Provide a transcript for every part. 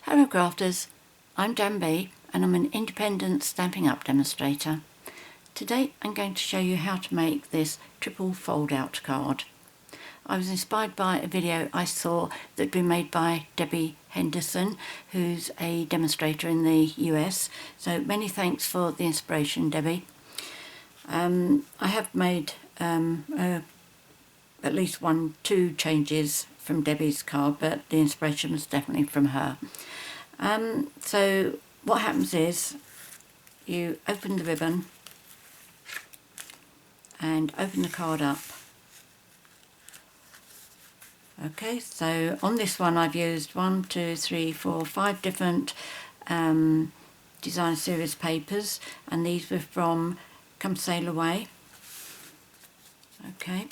Hello crafters, I'm JanB and I'm an independent Stampin' Up demonstrator. Today I'm going to show you how to make this triple fold out card. I was inspired by a video I saw that had been made by Debbie Henderson, who's a demonstrator in the US, so many thanks for the inspiration, Debbie. I have made at least 2 changes from Debbie's card, but the inspiration was definitely from her. So what happens is you open the ribbon and open the card up. Okay, so on this one I've used 5 different design series papers, and these were from Come Sail Away. Okay,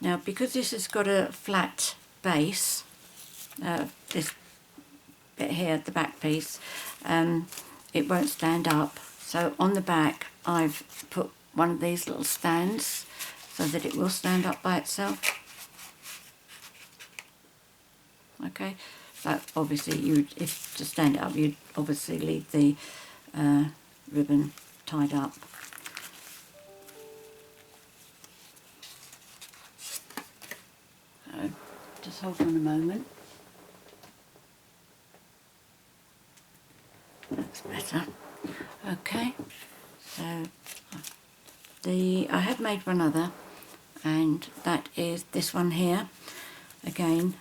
now because this has got a flat base, this bit here, the back piece, it won't stand up, so on the back I've put one of these little stands so that it will stand up by itself. Okay, but obviously if to stand it up you'd obviously leave the ribbon tied up. So just hold on a moment. That's better. Okay, so I have made one other, and that is this one here. Again,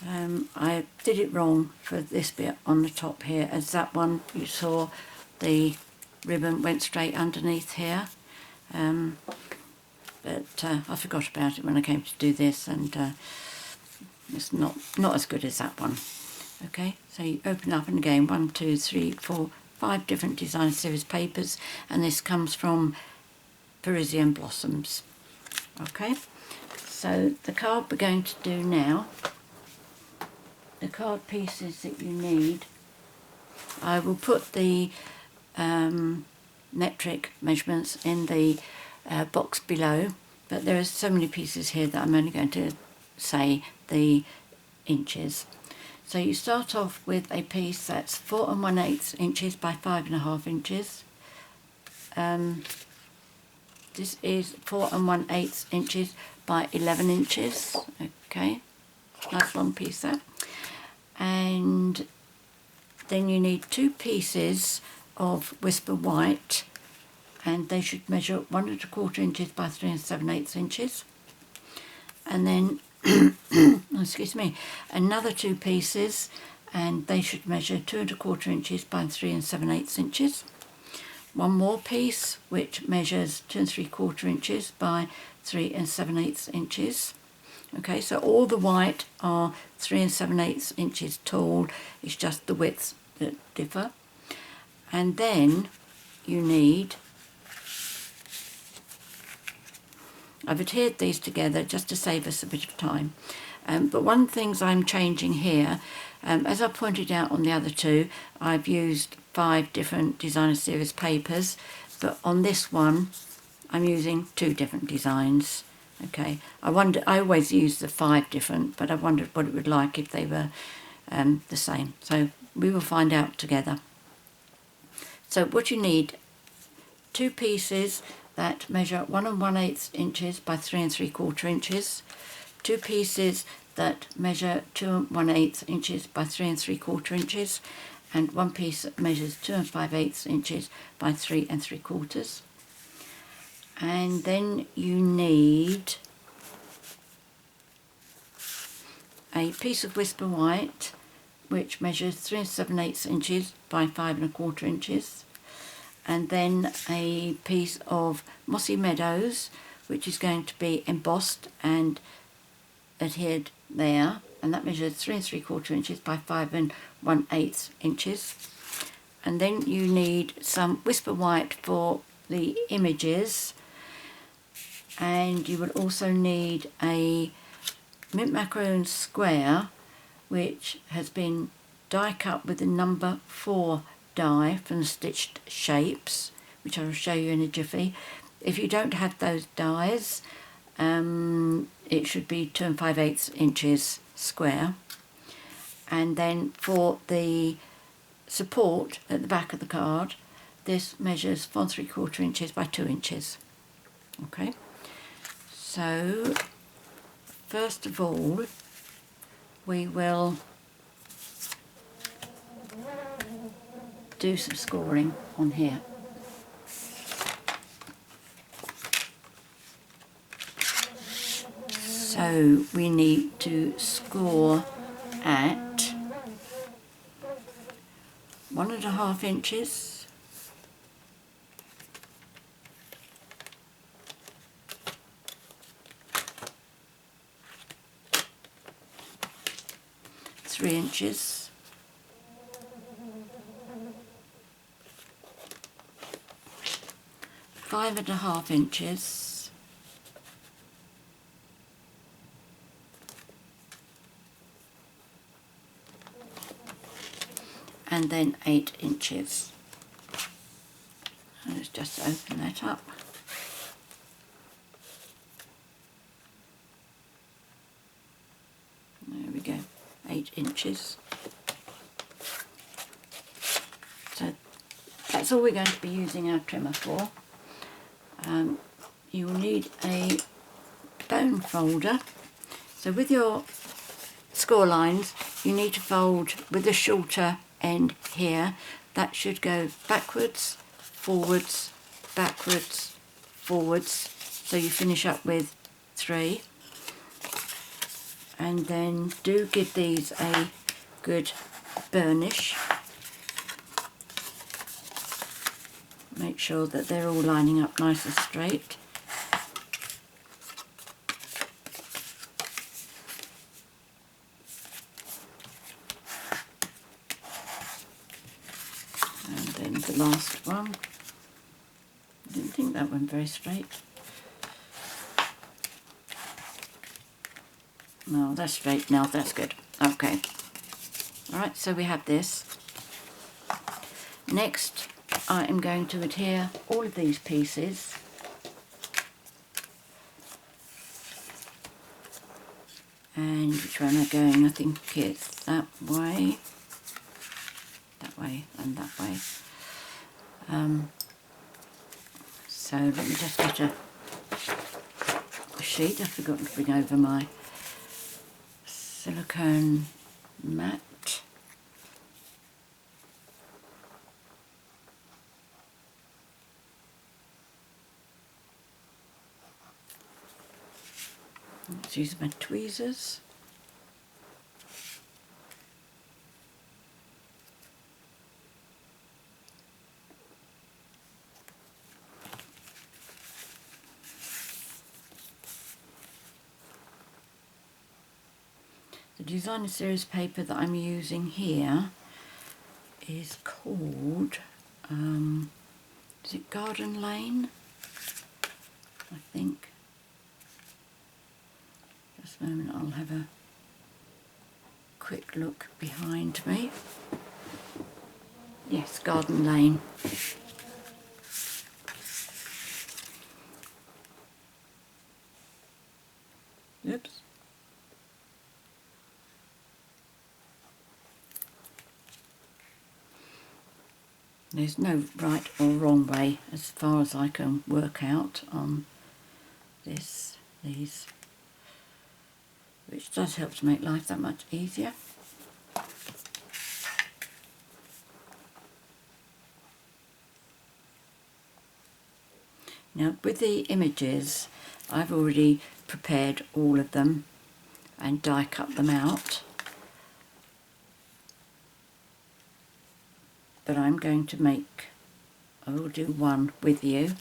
I did it wrong for this bit on the top here, as that one you saw the ribbon went straight underneath here, but I forgot about it when I came to do this, and it's not as good as that one. Okay, so you open up, and again 5 different design series papers, and this comes from Parisian Blossoms. Okay, so the card we're going to do now, the card pieces that you need, I will put the metric measurements in the box below, but there are so many pieces here that I'm only going to say the inches. So you start off with a piece that's 4 1/8 inches by 5.5 inches. This is 4 1/8 inches by 11 inches. Okay, nice long piece there. And then you need 2 pieces of Whisper White, and they should measure 1 1/4 inches by 3 7/8 inches. And then excuse me, another 2 pieces, and they should measure 2 1/4 inches by 3 7/8 inches. One more piece which measures 2 3/4 inches by 3 7/8 inches. Okay, so all the white are 3 7/8 inches tall, it's just the widths that differ. And then you need, I've adhered these together just to save us a bit of time, but one of the things I'm changing here, as I pointed out on the other 2, I've used 5 different designer series papers, but on this one I'm using 2 different designs. Okay, I always use the 5 different, but I wondered what it would like if they were the same, so we will find out together. So what you need, 2 pieces that measure 1 1/8 inches by 3 3/4 inches, 2 pieces that measure 2 1/8 inches by 3 3/4 inches, and 1 piece that measures 2 5/8 inches by 3 3/4. And then you need a piece of Whisper White which measures 3 7/8 inches by 5 1/4 inches, and then a piece of Mossy Meadows which is going to be embossed and adhered there, and that measures 3 3/4 inches by 5 1/8 inches. And then you need some Whisper White for the images, and you will also need a mint macaroon square which has been die cut with the number 4 die from the stitched shapes, which I will show you in a jiffy. If you don't have those dies, it should be 2 5/8 inches square. And then for the support at the back of the card, this measures 1 3/4 inches by 2 inches. Okay, so first of all we will do some scoring on here. So we need to score at 1.5 inches, three inches, 5.5 inches, and then 8 inches. Let's just open that up. There we go, 8 inches. So that's all we're going to be using our trimmer for. You will need a bone folder. So with your score lines, you need to fold with the shorter end here. That should go backwards, forwards, backwards, forwards, so you finish up with 3. And then do give these a good burnish. Make sure that they're all lining up nice and straight. And then the last one. I didn't think that one very straight. No, that's straight now, that's good. Okay. Alright, so we have this. Next, I am going to adhere all of these pieces and which way am I going? I think it's that way, and that way. So let me just get a sheet. I've forgotten to bring over my silicone mat. Let's use my tweezers. The designer series paper that I'm using here is called, is it Garden Lane? I think. Just a moment, I'll have a quick look behind me. Yes, Garden Lane. Oops. There's no right or wrong way as far as I can work out on these, which does help to make life that much easier. Now with the images, I've already prepared all of them and die cut them out. But I'm going to make, I will do one with you.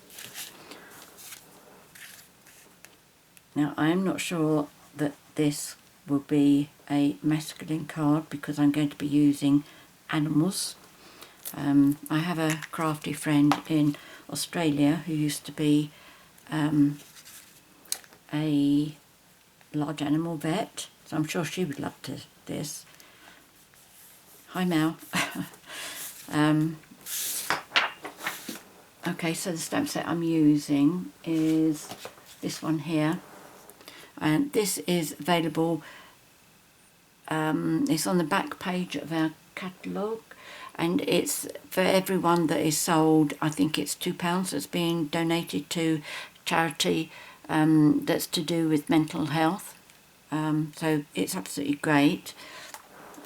Now I'm not sure that this will be a masculine card because I'm going to be using animals. I have a crafty friend in Australia who used to be a large animal vet, so I'm sure she would love this. Hi Mel. Okay, so the stamp set I'm using is this one here, and this is available It's on the back page of our catalogue, and it's for everyone that is sold. I think it's £2 that's being donated to charity that's to do with mental health. So it's absolutely great,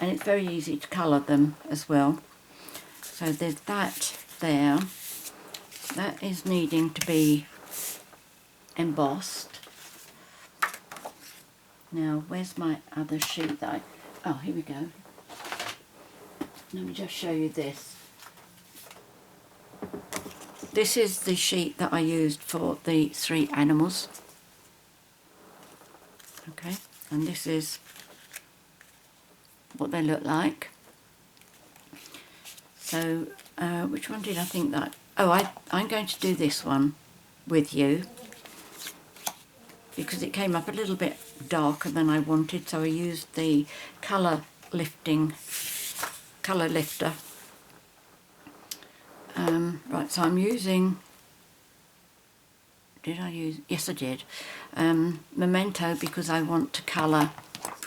and it's very easy to colour them as well. So there's that there. That is needing to be embossed. Now, where's my other sheet that oh, here we go. Let me just show you this. This is the sheet that I used for the 3 animals. Okay, and this is what they look like. So, which one did I think that... Oh, I'm going to do this one with you, because it came up a little bit darker than I wanted, so I used the colour lifter. Right, so I'm using... Did I use... Yes, I did. Memento, because I want to colour...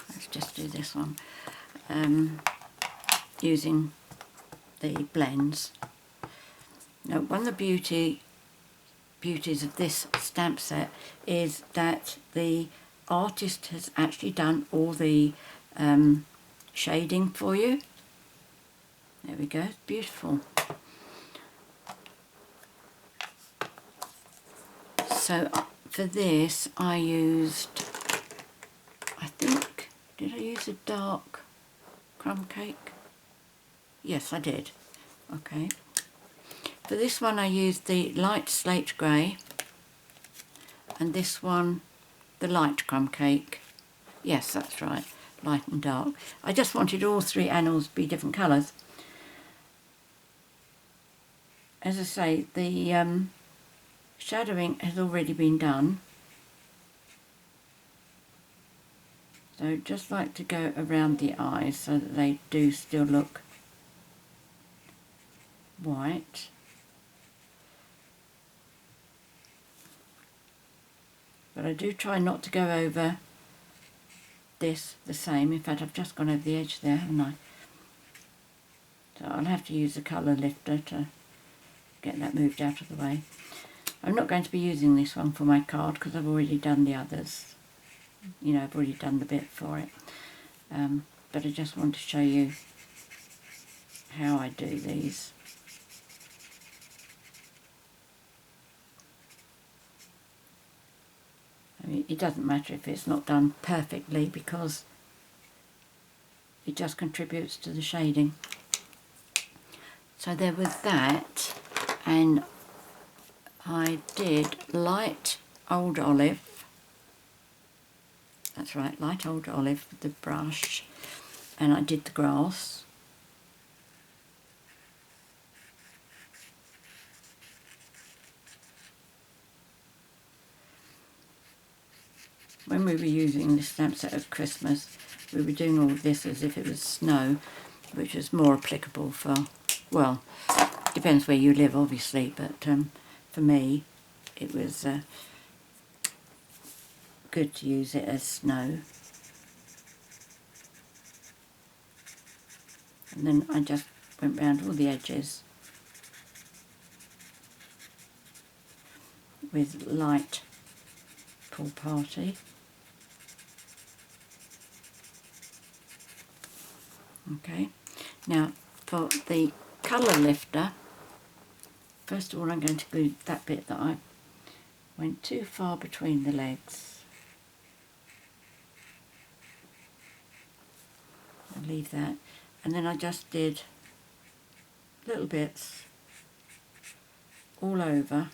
Let's just do this one. Using the blends. Now, one of the beauties of this stamp set is that the artist has actually done all the shading for you. There we go, beautiful. So for this I used, I think, did I use a dark crumb cake? Yes, I did. Okay. For this one I used the light slate grey, and this one the light crumb cake. Yes, that's right, light and dark. I just wanted all 3 animals to be different colours. As I say, the shadowing has already been done. So just like to go around the eyes so that they do still look white. But I do try not to go over this the same. In fact, I've just gone over the edge there, haven't I? So I'll have to use the colour lifter to get that moved out of the way. I'm not going to be using this one for my card because I've already done the others. You know, I've already done the bit for it. But I just want to show you how I do these. I mean, it doesn't matter if it's not done perfectly because it just contributes to the shading. So there was that, and I did light old olive. That's right, light old olive with the brush, and I did the grass. When we were using this stamp set at Christmas, we were doing all of this as if it was snow, which is more applicable for, well, depends where you live obviously, but for me it was good to use it as snow. And then I just went round all the edges with light Pool Party. Okay, now for the colour lifter, first of all I'm going to glue that bit that I went too far between the legs. I'll leave that, and then I just did little bits all over.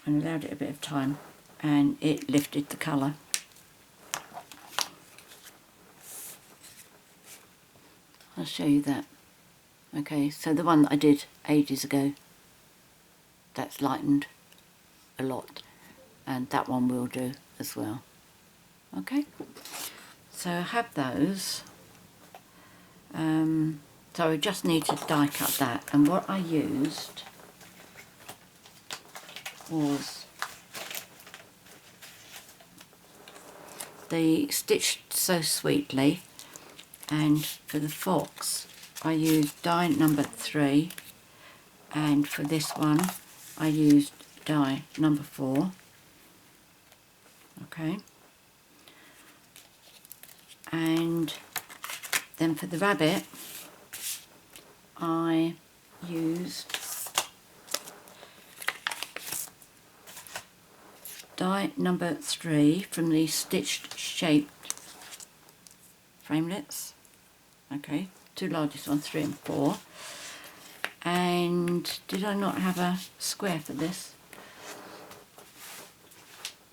And allowed it a bit of time, and it lifted the colour. I'll show you that. Okay, so the one that I did ages ago, that's lightened a lot, and that one will do as well. Okay, so I have those. So I just need to die cut that, and what I used was the Stitched So Sweetly, and for the fox I used die number 3, and for this one I used die number 4. Okay, and then for the rabbit I used die number 3 from the stitched shaped framelits. Okay, two largest ones, 3 and 4. And did I not have a square for this?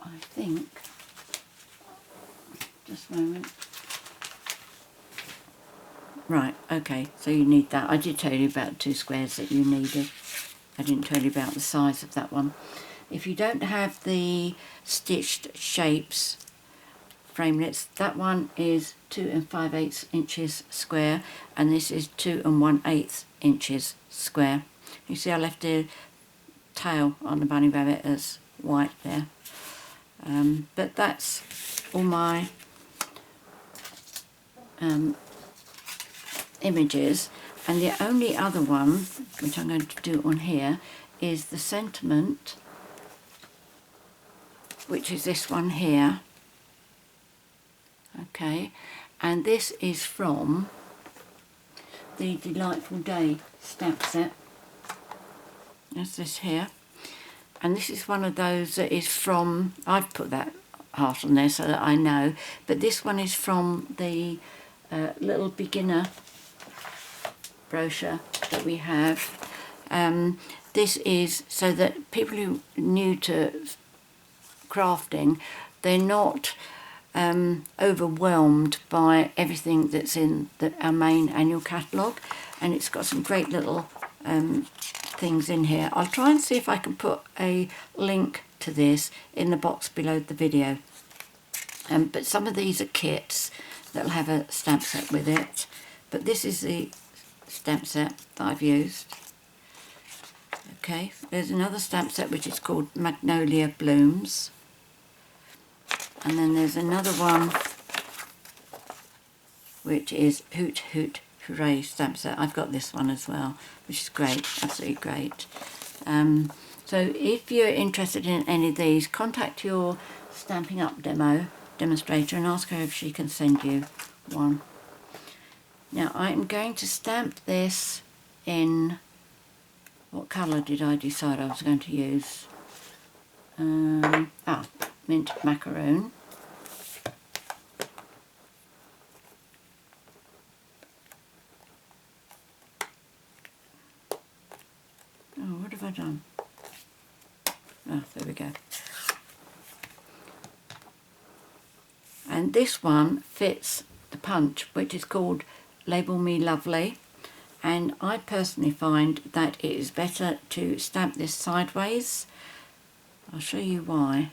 I think, just a moment. Right, okay, so you need that. I did tell you about 2 squares that you needed. I didn't tell you about the size of that one. If you don't have the stitched shapes framelits, that one is 2 5/8 inches square, and this is 2 1/8 inches square. You see I left the tail on the bunny rabbit as white there. But that's all my images, and the only other one which I'm going to do on here is the sentiment, which is this one here. Okay, and this is from the Delightful Day stamp set. That's this here, and this is one of those that is from, I've put that heart on there so that I know, but this one is from the little beginner brochure that we have. This is so that people who are new to crafting, they're not overwhelmed by everything that's in our main annual catalogue, and it's got some great little things in here. I'll try and see if I can put a link to this in the box below the video. But some of these are kits that'll have a stamp set with it, but this is the stamp set that I've used. Okay, there's another stamp set which is called Magnolia Blooms, and then there's another one which is Hoot Hoot Hooray stamp set. I've got this one as well, which is great, absolutely great. So if you're interested in any of these, contact your Stampin' Up! Demonstrator and ask her if she can send you one. Now I'm going to stamp this in, what colour did I decide I was going to use? Mint Macaroon. Oh, what have I done? Oh, there we go. And this one fits the punch, which is called Label Me Lovely, and I personally find that it is better to stamp this sideways. I'll show you why.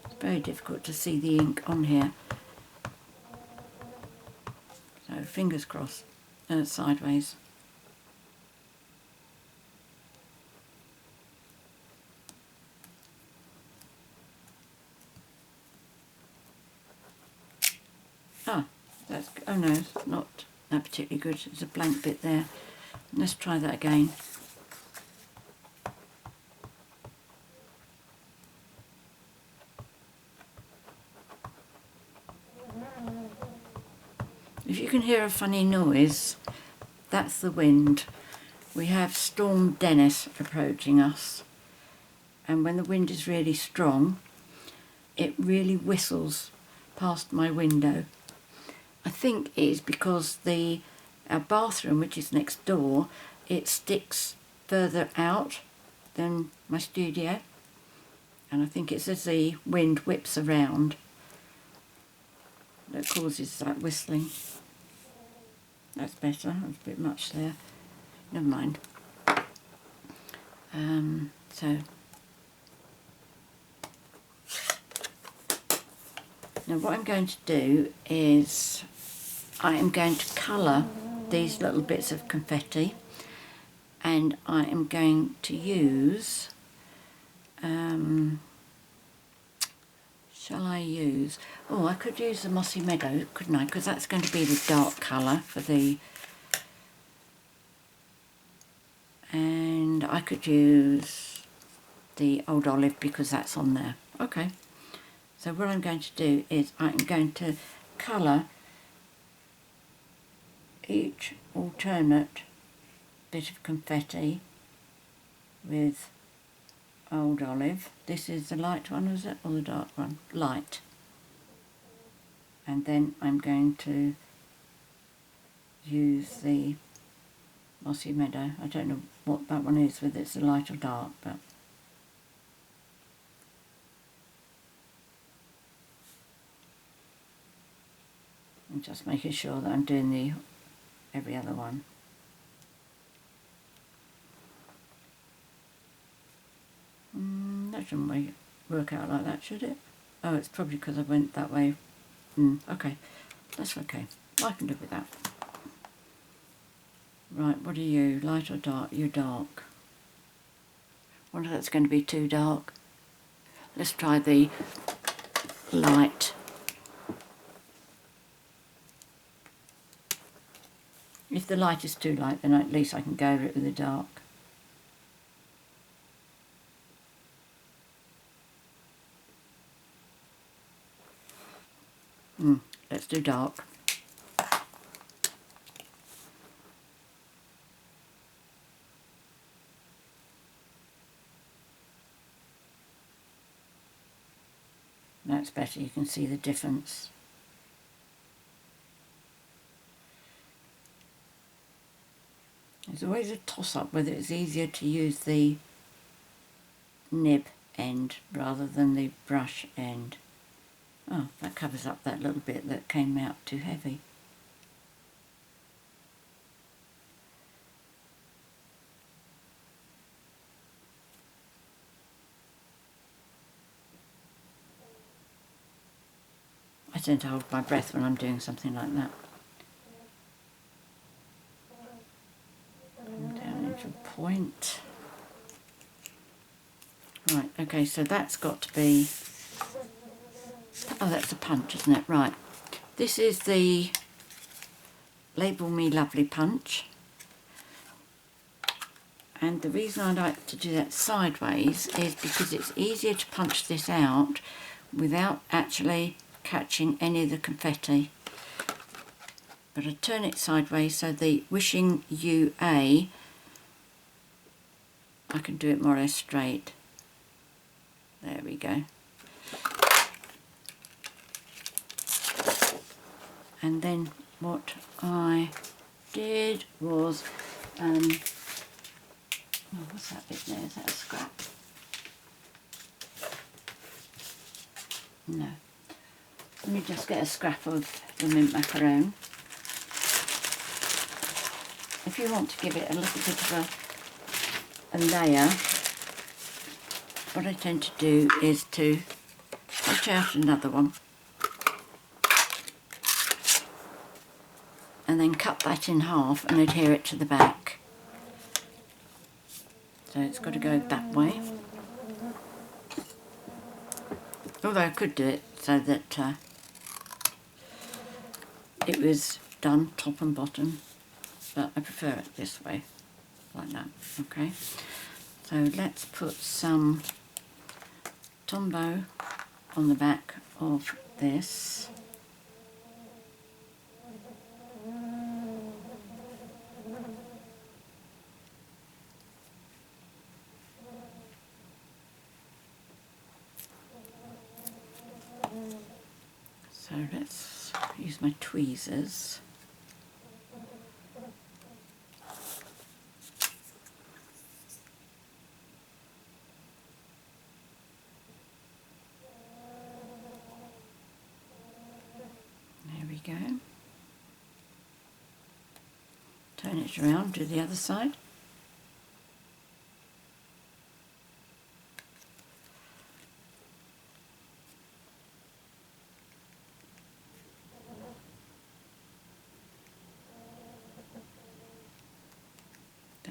It's very difficult to see the ink on here, so fingers crossed, sideways. Oh no, it's not that particularly good. There's a blank bit there. Let's try that again. If you can hear a funny noise, that's the wind. We have Storm Dennis approaching us, and when the wind is really strong, it really whistles past my window. I think it is because our bathroom, which is next door, it sticks further out than my studio, and I think it's as the wind whips around that causes that whistling. That's better. That's a bit much there. Never mind. So now what I'm going to do is I am going to colour these little bits of confetti, and I am going to use, shall I use, oh, I could use the Mossy Meadow, couldn't I, because that's going to be the dark colour for the, and I could use the Old Olive because that's on there. Okay, so what I'm going to do is I'm going to colour each alternate bit of confetti with Old Olive. This is the light one, is it, or the dark one? Light. And then I'm going to use the Mossy Meadow. I don't know what that one is, whether it's the light or dark, but I'm just making sure that I'm doing the every other one. That shouldn't work out like that, should it? Oh, it's probably because I went that way. Okay, that's okay. I can live with that. Right, what are you? Light or dark? You're dark. I wonder if that's going to be too dark. Let's try the light. If the light is too light, then at least I can go over it with the dark. Let's do dark. That's better, you can see the difference. There's always a toss-up whether it's easier to use the nib end rather than the brush end. Oh, that covers up that little bit that came out too heavy. I tend to hold my breath when I'm doing something like that. Come down into a point. Right, okay, so that's got to be, oh, that's a punch, isn't it? Right, this is the Label Me Lovely punch, and the reason I like to do that sideways is because it's easier to punch this out without actually catching any of the confetti. But I turn it sideways so the Wishing You A, I can do it more or less straight. There we go. And then what I did was, oh, what's that bit there? Is that a scrap? No. Let me just get a scrap of the mint macaroon. If you want to give it a little bit of a layer, what I tend to do is to cut out another one and then cut that in half and adhere it to the back. So it's got to go that way. Although I could do it so that it was done top and bottom, but I prefer it this way, like that. Okay, so let's put some Tombow on the back of this. So let's use my tweezers. There we go. Turn it around, do the other side.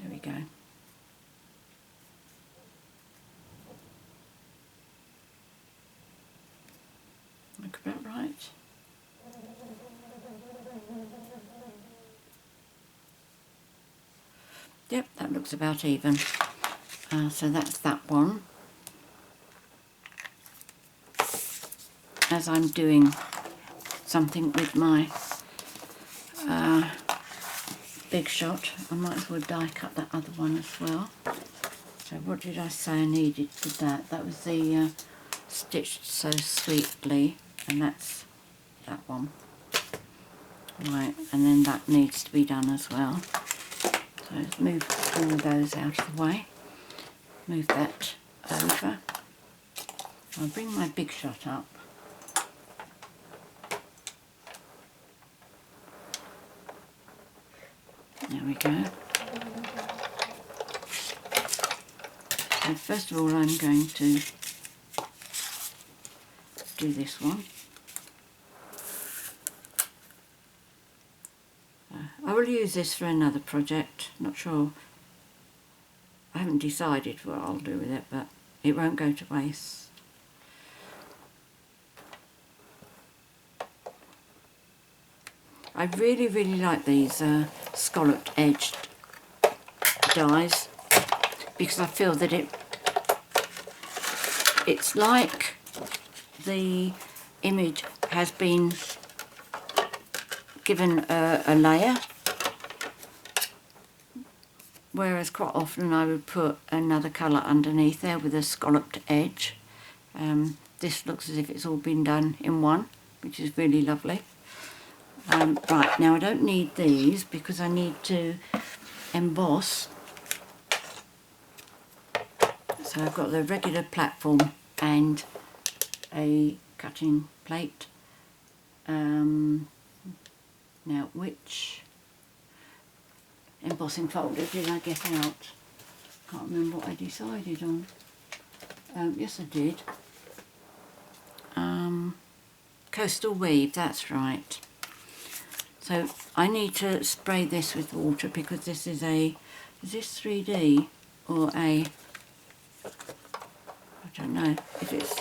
There we go. Look about right. Yep, that looks about even. So that's that one. As I'm doing something with my Big Shot, I might as well die cut that other one as well. So what did I say I needed for that? That was the Stitched So Sweetly, and that's that one. Right, and then that needs to be done as well. So let's move all those out of the way. Move that over. I'll bring my Big Shot up. There we go. So first of all I'm going to do this one. I will use this for another project, not sure. I haven't decided what I'll do with it, but it won't go to waste. I really like these scalloped edged dies because I feel that it's like the image has been given a layer, whereas quite often I would put another colour underneath there with a scalloped edge. This looks as if it's all been done in one, which is really lovely. Right, now I don't need these because I need to emboss. So I've got the regular platform and a cutting plate. Now which embossing folder did I get out? Can't remember what I decided on. Yes I did. Coastal Weave, that's right. So I need to spray this with water because this is a, is this 3D or a, I don't know if it's,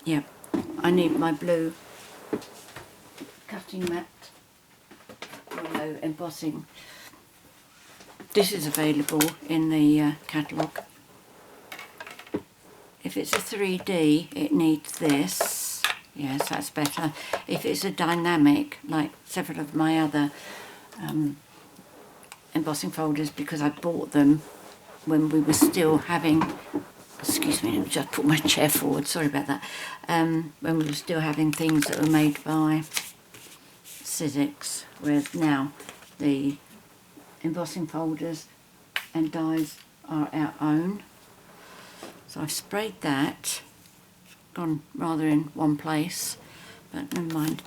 yeah, I need my blue cutting mat, yellow embossing. This is available in the catalogue. If it's a 3D it needs this. Yes, that's better. If it's a dynamic, like several of my other embossing folders, because I bought them when we were still having, excuse me, let me just put my chair forward, sorry about that, when we were still having things that were made by Sizzix, whereas now the embossing folders and dies are our own. So I've sprayed that. Gone rather in one place, but never mind.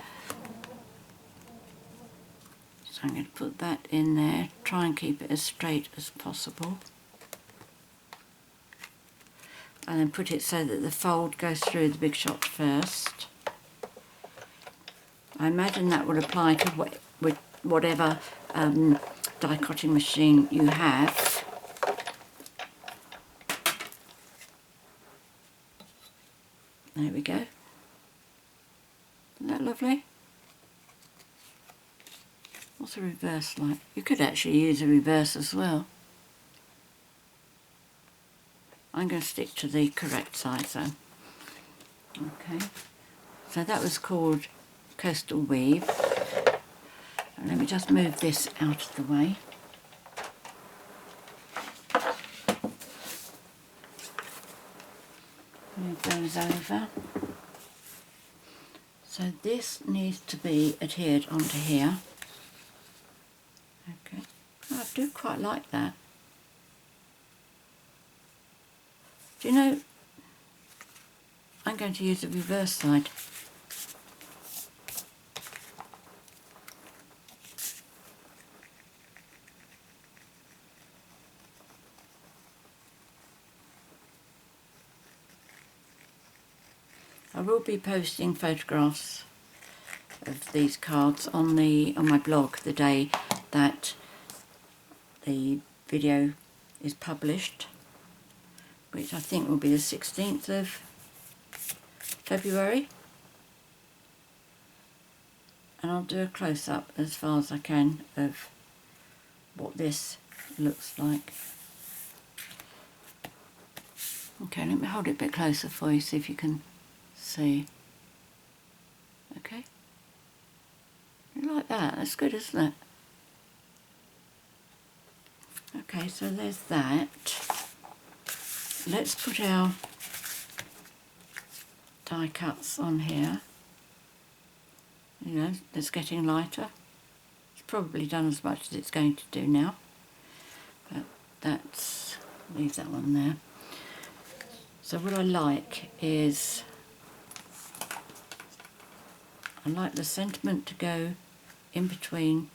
So I'm going to put that in there, try and keep it as straight as possible, and then put it so that the fold goes through the Big Shot first. I imagine that will apply to with whatever die cutting machine you have. There we go. Isn't that lovely? What's a reverse like? You could actually use a reverse as well. I'm going to stick to the correct size though. Okay. So that was called Coastal Weave. And let me just move this out of the way. Move those over. So this needs to be adhered onto here. Okay, I do quite like that. Do you know, I'm going to use the reverse side. I will be posting photographs of these cards on my blog the day that the video is published, which I think will be the 16th of February, and I'll do a close-up as far as I can of what this looks like. Okay, let me hold it a bit closer for you, see if you can see. Okay, you like that? That's good, isn't it? Okay, so there's that. Let's put our die cuts on here. You know, it's getting lighter. It's probably done as much as it's going to do now, but that's, leave that one there. So what I like is, I like the sentiment to go in between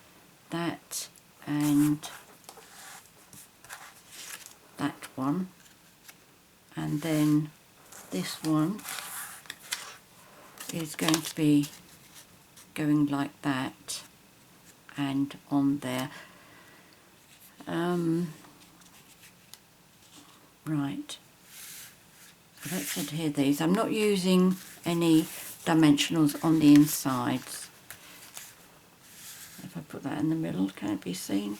that and that one, and then this one is going to be going like that and on there. Right, so let's adhere these. I'm not using any dimensionals on the insides. If I put that in the middle, can it be seen?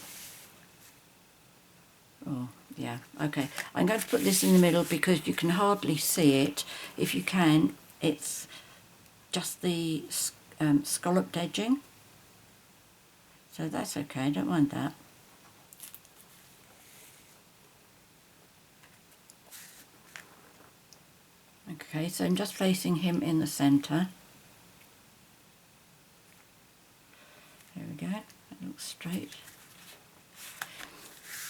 Oh, yeah, okay. I'm going to put this in the middle because you can hardly see it. If you can, it's just the scalloped edging. So that's okay, I don't mind that. Okay, so I'm just placing him in the centre. There we go, that looks straight.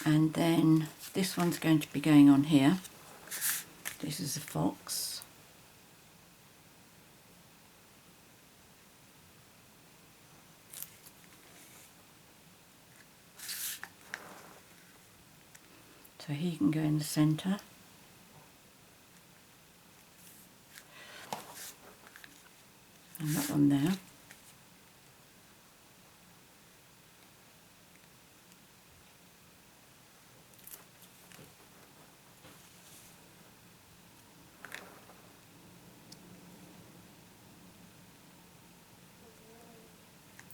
And then this one's going to be going on here. This is a fox. So he can go in the centre. And that one there.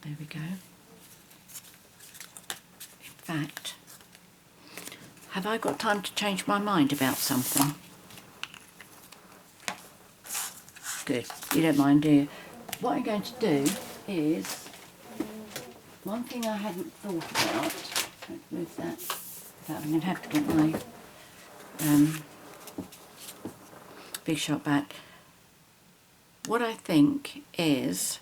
There we go. In fact, have I got time to change my mind about something? Good, you don't mind, do you? What I'm going to do is, one thing I hadn't thought about, let's move that, I'm going to have to get my big shot back. What I think is,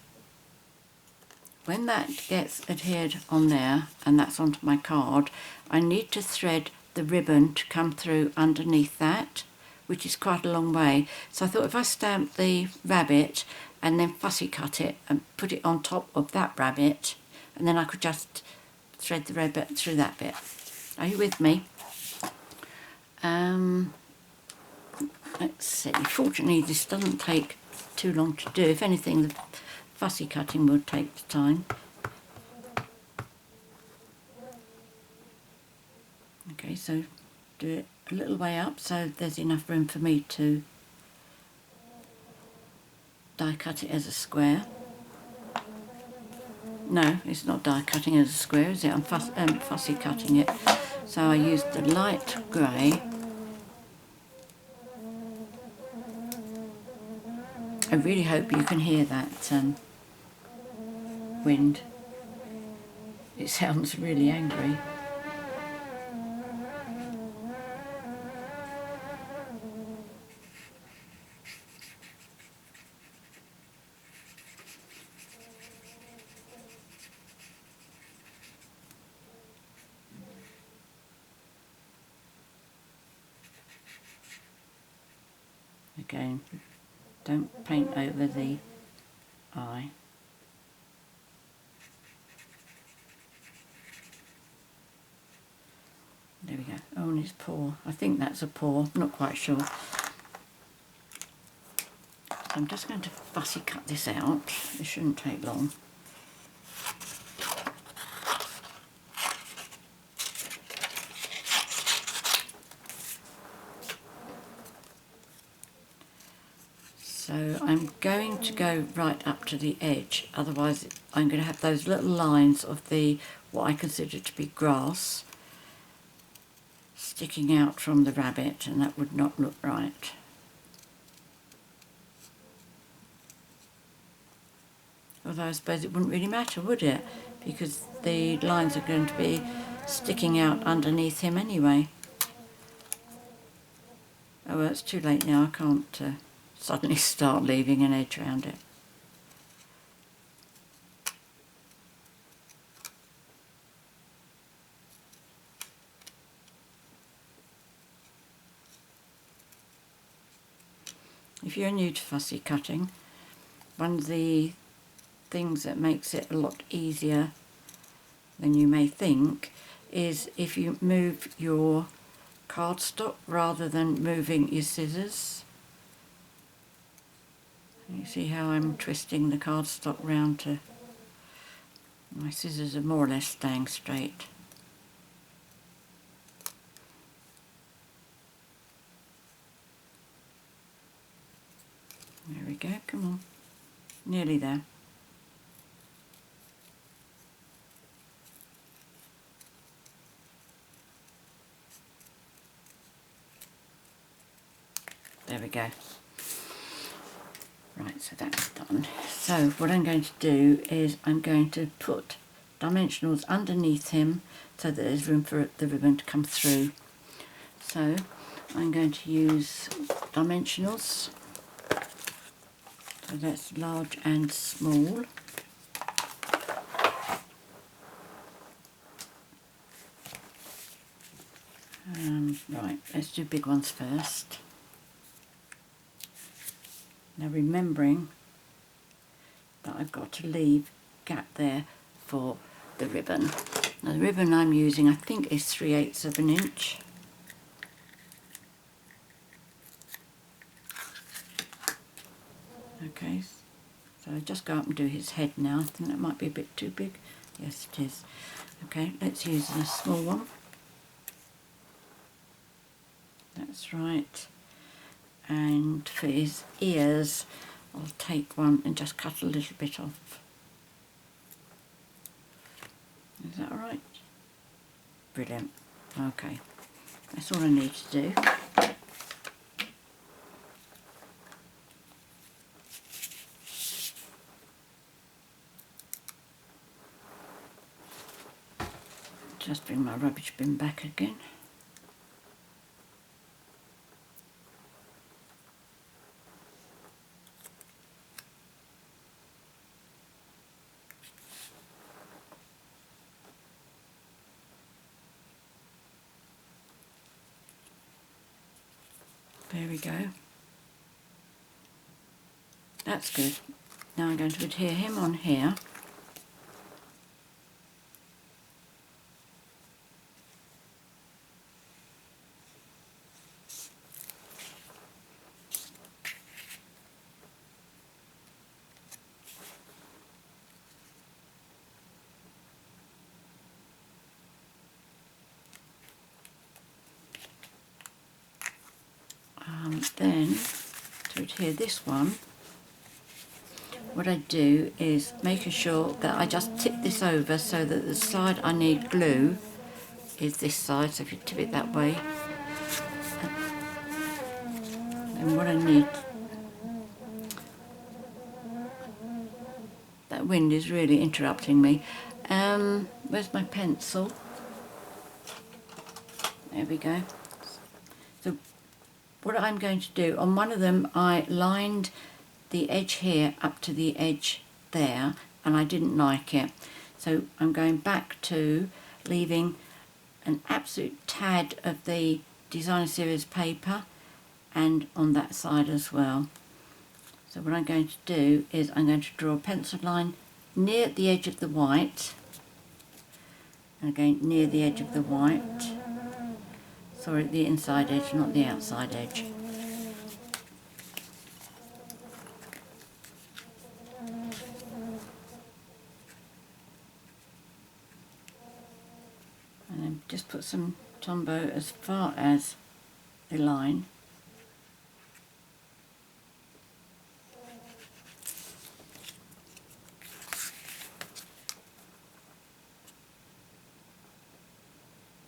when that gets adhered on there and that's onto my card, I need to thread the ribbon to come through underneath that, which is quite a long way. So I thought if I stamp the rabbit and then fussy cut it and put it on top of that rabbit, and then I could just thread the rabbit through that bit. Are you with me? Let's see. Fortunately, this doesn't take too long to do. If anything, the fussy cutting will take the time. Okay, so do it a little way up so there's enough room for me to die cut it as a square. No, it's not die cutting as a square, is it? I'm fussy cutting it. So I used the light grey. I really hope you can hear that wind. It sounds really angry. Again, don't paint over the eye. There we go. Oh, and his paw. I think that's a paw. I'm not quite sure. I'm just going to fussy cut this out. It shouldn't take long. So I'm going to go right up to the edge, otherwise I'm going to have those little lines of the what I consider to be grass sticking out from the rabbit, and that would not look right. Although I suppose it wouldn't really matter, would it? Because the lines are going to be sticking out underneath him anyway. Oh well, it's too late now, I can't suddenly start leaving an edge around it. If you're new to fussy cutting, one of the things that makes it a lot easier than you may think is if you move your cardstock rather than moving your scissors. You see how I'm twisting the cardstock round to... My scissors are more or less staying straight. There we go, come on. Nearly there. There we go. Right, so that's done. So what I'm going to do is I'm going to put dimensionals underneath him so that there's room for the ribbon to come through. So I'm going to use dimensionals. So that's large and small. Right, let's do big ones first. Now remembering that I've got to leave a gap there for the ribbon. Now the ribbon I'm using I think is 3/8 of an inch. Okay, so I just go up and do his head now. I think that might be a bit too big. Yes it is. Okay, let's use a small one. That's right. And for his ears I'll take one and just cut a little bit off. Is that alright? Brilliant. Okay, that's all I need to do. Just bring my rubbish bin back again. There we go. That's good. Now I'm going to adhere him on here. Then, to adhere this one, what I do is making sure that I just tip this over so that the side I need glue is this side, so if you tip it that way. And what I need, that wind is really interrupting me. Where's my pencil? There we go. So what I'm going to do, on one of them I lined the edge here up to the edge there and I didn't like it. So I'm going back to leaving an absolute tad of the designer series paper and on that side as well. So what I'm going to do is I'm going to draw a pencil line near the edge of the white, and again near the edge of the white. Sorry, the inside edge, not the outside edge. just put some Tombow as far as the line.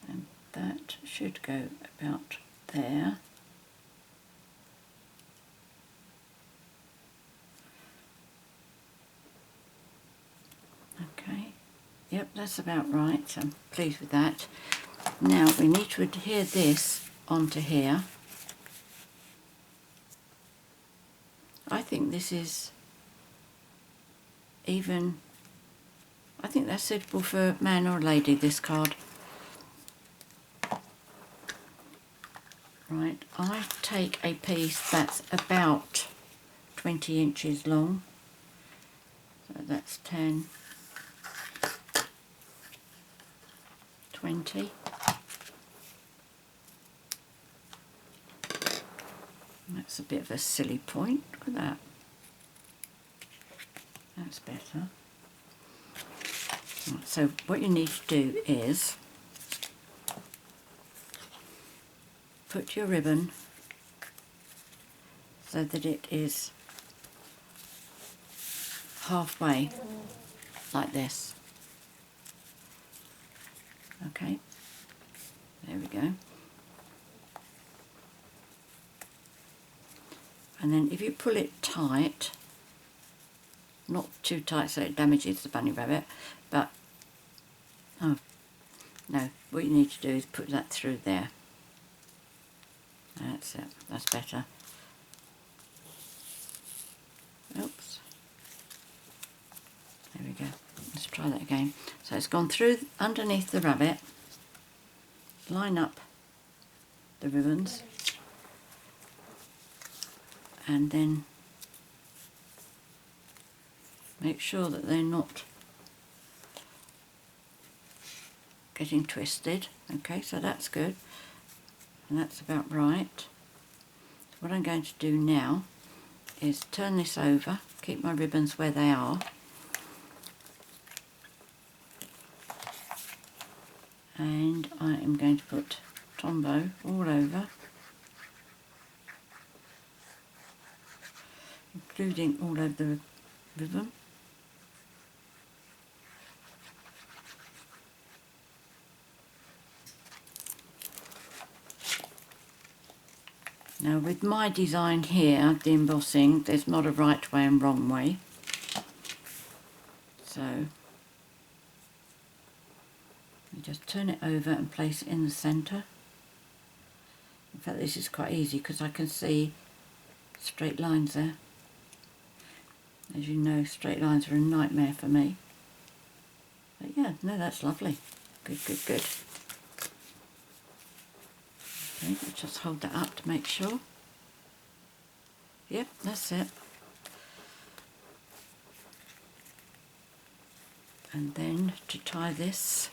And that should go about there. Okay, yep, that's about right, so I'm pleased with that. Now we need to adhere this onto here. I think this is even, I think that's suitable for a man or a lady, this card. Right, I take a piece that's about 20 inches long, so that's 10, 20. That's a bit of a silly point, look at that. That's better. Right, so what you need to do is put your ribbon so that it is halfway, like this. Okay, there we go. And then if you pull it tight, not too tight so it damages the bunny rabbit, but, oh, no, what you need to do is put that through there. That's it, that's better. Oops. There we go. Let's try that again. So it's gone through underneath the rabbit. Line up the ribbons. And then make sure that they're not getting twisted. Okay, so that's good. And that's about right. So what I'm going to do now is turn this over, keep my ribbons where they are, and I am going to put Tombow all over, including all over the ribbon. Now with my design here, the embossing, there's not a right way and wrong way. So you just turn it over and place it in the centre. In fact, this is quite easy because I can see straight lines there. As you know, straight lines are a nightmare for me. But yeah, no, that's lovely. Good, good, good. Okay, let's just hold that up to make sure. Yep, that's it. And then to tie this,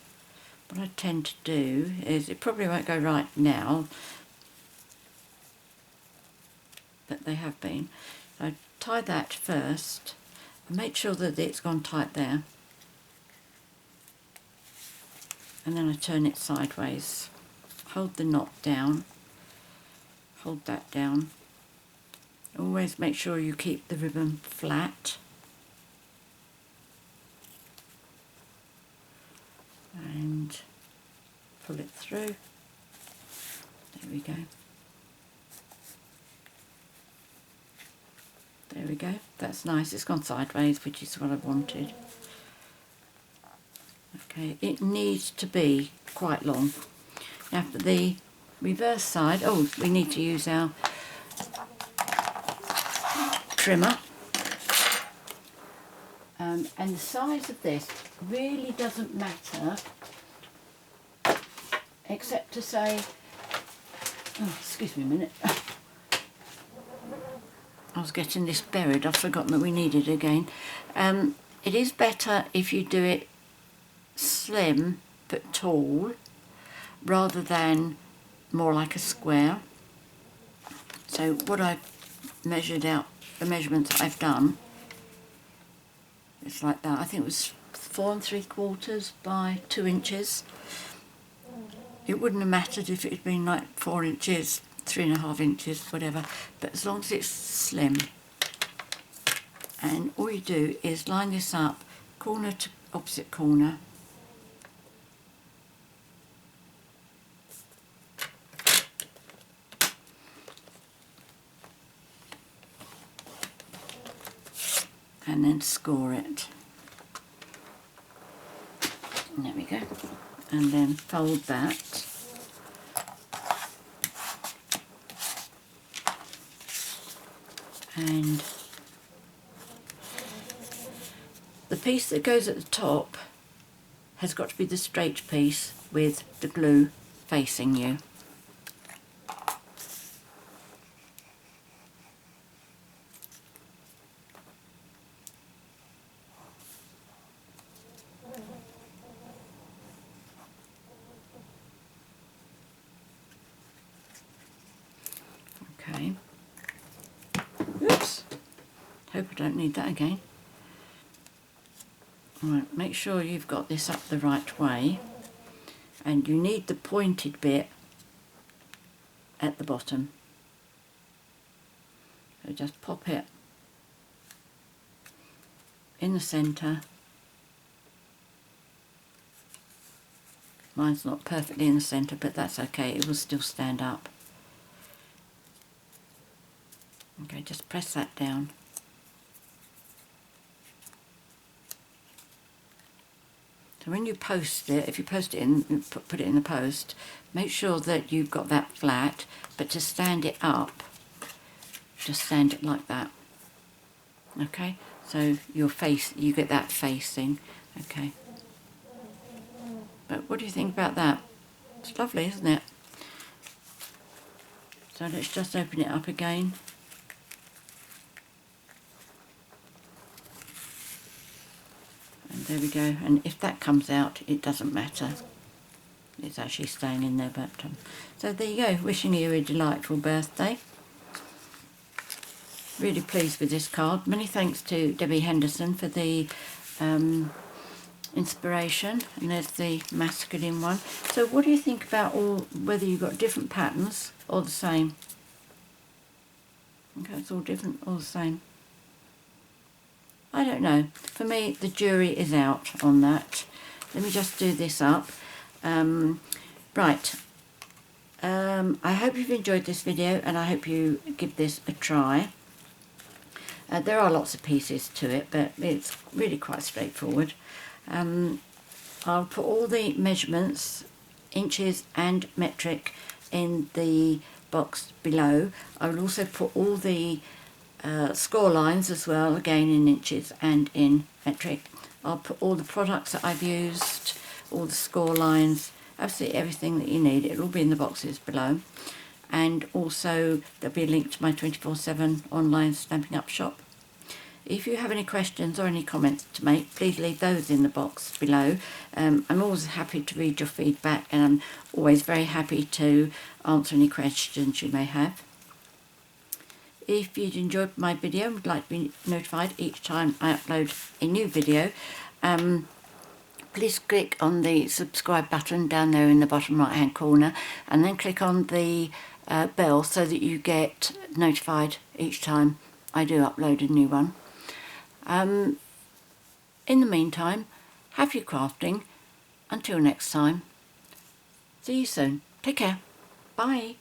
what I tend to do is, it probably won't go right now, but they have been. So I tie that first and make sure that it's gone tight there. And then I turn it sideways. Hold the knot down, hold that down. Always make sure you keep the ribbon flat. And pull it through. There we go. There we go. That's nice. It's gone sideways, which is what I wanted. Okay, it needs to be quite long. Now for the reverse side, oh, we need to use our trimmer. And the size of this really doesn't matter, except to say, oh, excuse me a minute. I was getting this buried, I've forgotten that we need it again. It is better if you do it slim but tall, rather than more like a square. So what I've measured out, the measurements that I've done, it's like that. I think it was 4 3/4 by 2 inches. It wouldn't have mattered if it had been like 4 inches, 3.5 inches, whatever, but as long as it's slim. And all you do is line this up, corner to opposite corner. And then score it. And there we go. And then fold that. And the piece that goes at the top has got to be the straight piece with the glue facing you. Okay. Oops. Hope I don't need that again. Right, make sure you've got this up the right way, and you need the pointed bit at the bottom. So just pop it in the centre. Mine's not perfectly in the centre, but that's okay, it will still stand up. Okay, just press that down. So when you post it, if you post it in, put it in the post, make sure that you've got that flat, but to stand it up, just stand it like that. Okay, so your face, you get that facing. Okay. But what do you think about that? It's lovely, isn't it? So let's just open it up again. And there we go, and if that comes out, it doesn't matter. It's actually staying in there, but so there you go, wishing you a delightful birthday. Really pleased with this card. Many thanks to Debbie Henderson for the inspiration, and there's the masculine one. So what do you think about whether you've got different patterns or the same? Okay, it's all different, all the same. I don't know. For me, the jury is out on that. Let me just do this up. Right. I hope you've enjoyed this video, and I hope you give this a try. There are lots of pieces to it, but it's really quite straightforward. I'll put all the measurements, inches and metric, in the box below. I will also put all the score lines as well, again in inches and in metric. I'll put all the products that I've used, all the score lines, absolutely everything that you need. It'll all be in the boxes below. And also there'll be a link to my 24/7 online Stampin' Up shop. If you have any questions or any comments to make, please leave those in the box below. I'm always happy to read your feedback, and I'm always very happy to answer any questions you may have. If you'd enjoyed my video and would like to be notified each time I upload a new video, please click on the subscribe button down there in the bottom right hand corner, and then click on the bell so that you get notified each time I do upload a new one. In the meantime, happy crafting. Until next time, see you soon. Take care. Bye.